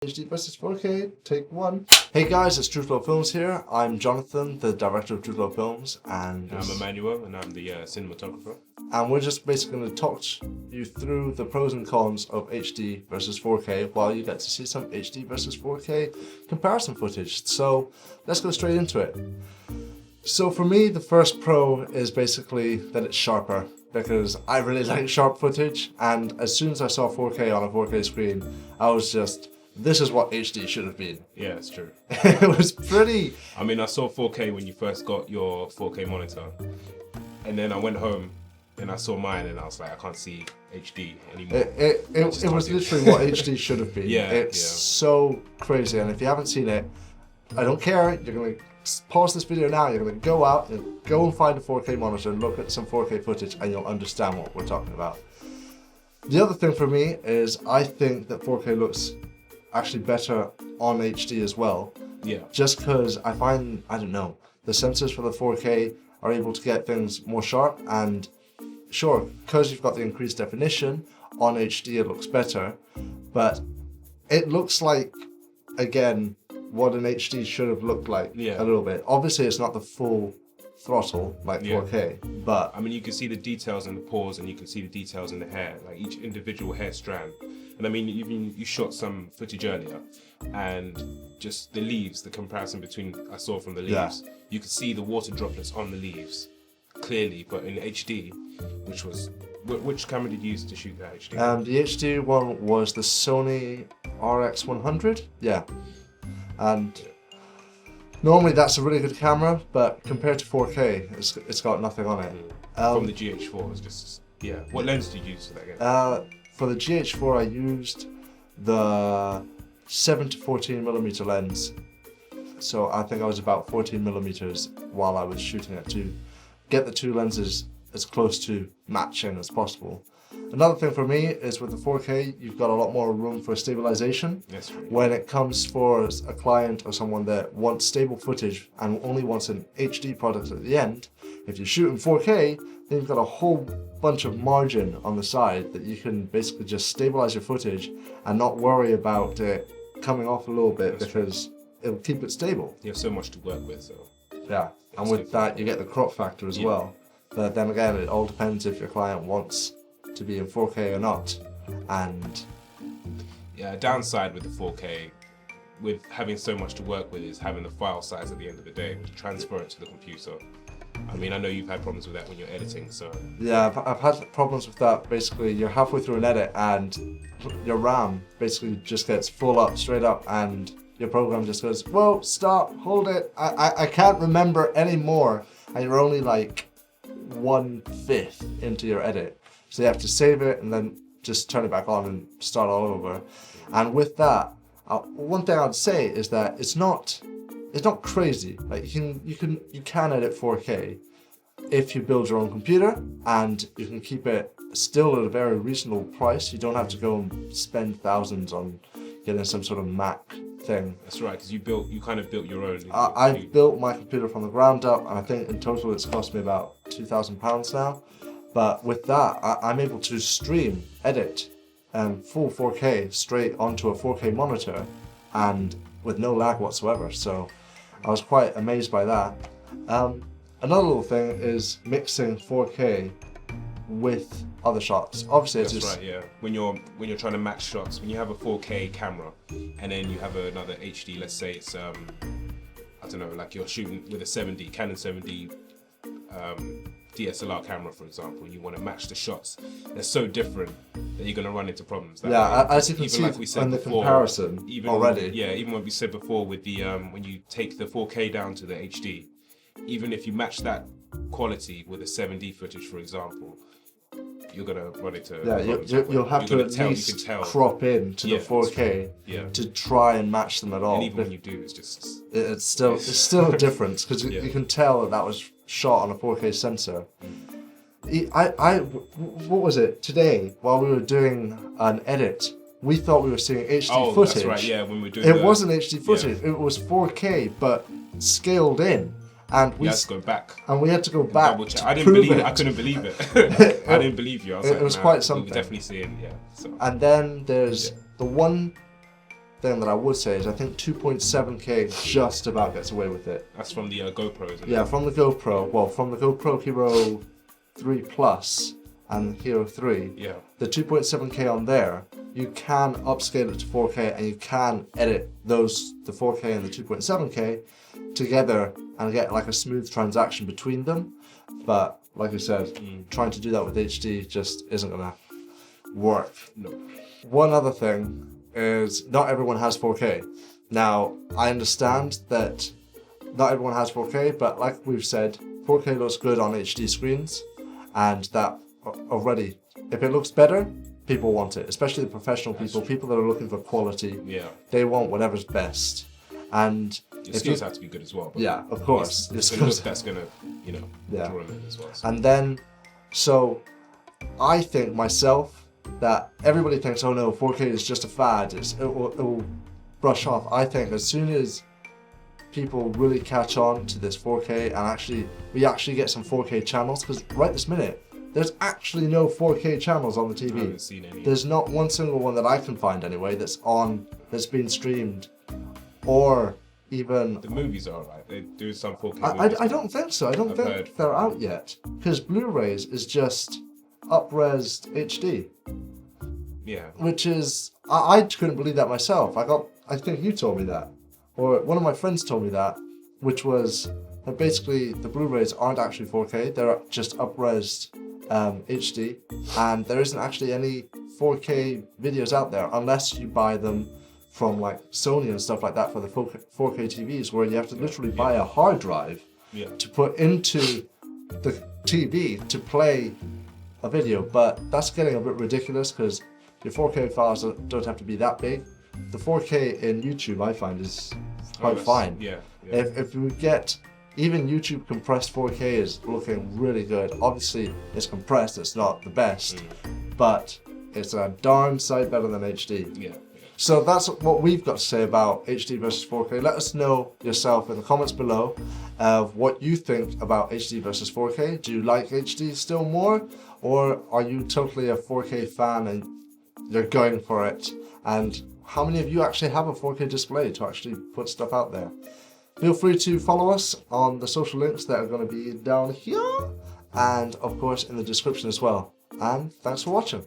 HD versus 4K, take one. Hey guys, it's Truthflow Films here. I'm Jonathan, the director of Truthflow Films, and I'm Emmanuel, and I'm the cinematographer. And we're just basically going to talk you through the pros and cons of HD versus 4K while you get to see some HD versus 4K comparison footage. So let's go straight into it. So for me, the first pro is basically that it's sharper, because I really like sharp footage, and as soon as I saw 4K on a 4K screen, I was just, this is what HD should have been. Yeah, it's true. It was pretty... I mean, I saw 4K when you first got your 4K monitor, and then I went home and I saw mine and I was like, I can't see HD anymore. It was literally what HD should have been. Yeah, it's so crazy, and if you haven't seen it, I don't care, you're going to pause this video now, you're going to go out and go and find a 4K monitor and look at some 4K footage and you'll understand what we're talking about. The other thing for me is I think that 4K looks actually better on HD as well. Yeah. Just because I find, I don't know, the sensors for the 4K are able to get things more sharp, and sure, because you've got the increased definition, on HD it looks better, but it looks like, again, what an HD should have looked like a little bit. Obviously it's not the full throttle like 4K, but I mean, you can see the details in the pores and you can see the details in the hair, like each individual hair strand. And I mean, even you shot some footage earlier, and just the leaves, the comparison between I saw from the leaves, you could see the water droplets on the leaves clearly, but in HD, which camera did you use to shoot that HD? The HD one was the Sony RX100, and normally that's a really good camera, but compared to 4K, it's got nothing on it. From the GH4, it's just, What lens did you use for that again? For the GH4, I used the 7-14mm lens. So I think I was about 14mm while I was shooting it, to get the two lenses as close to matching as possible. Another thing for me is with the 4K, you've got a lot more room for stabilization. That's right. When it comes for a client or someone that wants stable footage and only wants an HD product at the end, if you shoot in 4K, then you've got a whole bunch of margin on the side that you can basically just stabilize your footage and not worry about it coming off a little bit, because it'll keep it stable. You have so much to work with, so. Yeah, and with that you get the crop factor as well. But then again, it all depends if your client wants to be in 4K or not. And a downside with the 4K, with having so much to work with, is having the file size at the end of the day to transfer it to the computer. I mean, I know you've had problems with that when you're editing, so... Yeah, I've had problems with that. Basically, you're halfway through an edit and your RAM basically just gets full up, straight up, and your program just goes, whoa, stop, hold it, I can't remember anymore. And you're only like 1/5 into your edit. So you have to save it and then just turn it back on and start all over. And with that, one thing I'd say is that it's not crazy. Like you can edit 4K if you build your own computer, and you can keep it still at a very reasonable price. You don't have to go and spend thousands on getting some sort of Mac thing. That's right, because you kind of built your own. I built my computer from the ground up, and I think in total it's cost me about £2,000 now. But with that, I'm able to stream, edit, full 4K straight onto a 4K monitor, and with no lag whatsoever. So I was quite amazed by that. Another little thing is mixing 4K with other shots. Obviously, it's right. Yeah. When you're trying to match shots, when you have a 4K camera and then you have another HD, let's say it's I don't know, like you're shooting with a Canon 7D DSLR camera, for example, and you want to match the shots, they're so different that you're going to run into problems. As you can see like we said in the before, comparison already. Even what we said before with the when you take the 4K down to the HD, even if you match that quality with a 7D footage, for example, you're going to run into you'll have to at least crop in to the 4K to try and match them at all. And even when you do, it's still a difference, because you can tell that was shot on a 4K sensor. What was it today, while we were doing an edit, we thought we were seeing HD footage. That's right, yeah, when we were doing it wasn't HD footage, it was 4K but scaled in. And we had to go back. And we had to go back. I didn't believe it. I couldn't believe it. I didn't believe you. I was it was quite something. We were definitely seeing, So. And then there's the one thing that I would say is I think 2.7K just about gets away with it. That's from the GoPros. Isn't Yeah, it? from the GoPro Hero 3 Plus and Hero 3, Yeah. the 2.7K on there, you can upscale it to 4K and you can edit the 4K and the 2.7K together and get like a smooth transaction between them. But like I said, trying to do that with HD just isn't gonna work. No. One other thing is not everyone has 4K. Now, I understand that not everyone has 4K, but like we've said, 4K looks good on HD screens, and that already, if it looks better, people want it, especially the professional people that are looking for quality. Yeah. They want whatever's best. And Your skills have to be good as well. But yeah, of course. It's the look that's gonna, Yeah. draw them in as well. So. And then, so I think myself that everybody thinks, oh no, 4K is just a fad. It will brush off. I think as soon as people really catch on to this 4K and we actually get some 4K channels, because right this minute, there's actually no 4K channels on the TV. I haven't seen any. There's not one single one that I can find anyway that's been streamed, or even. The movies are alright. They do some 4K I movies. don't think so. I don't I've think heard. they're out yet, because Blu-rays is just up-resed HD, Yeah. which is I couldn't believe that myself. I think you told me that, or one of my friends told me that, which was that basically the Blu-rays aren't actually 4K. They're just up-resed HD, and there isn't actually any 4K videos out there unless you buy them from like Sony and stuff like that for the 4K TVs, where you have to literally buy a hard drive Yeah. to put into the TV to play a video. But that's getting a bit ridiculous because your 4K files don't have to be that big. The 4K in YouTube I find is quite fine. Yeah. If you get even YouTube compressed 4K is looking really good. Obviously it's compressed, it's not the best, but it's a darn sight better than HD. Yeah. So that's what we've got to say about HD versus 4K. Let us know yourself in the comments below of what you think about HD versus 4K. Do you like HD still more? Or are you totally a 4K fan and you're going for it? And how many of you actually have a 4K display to actually put stuff out there? Feel free to follow us on the social links that are going to be down here and of course in the description as well. And thanks for watching.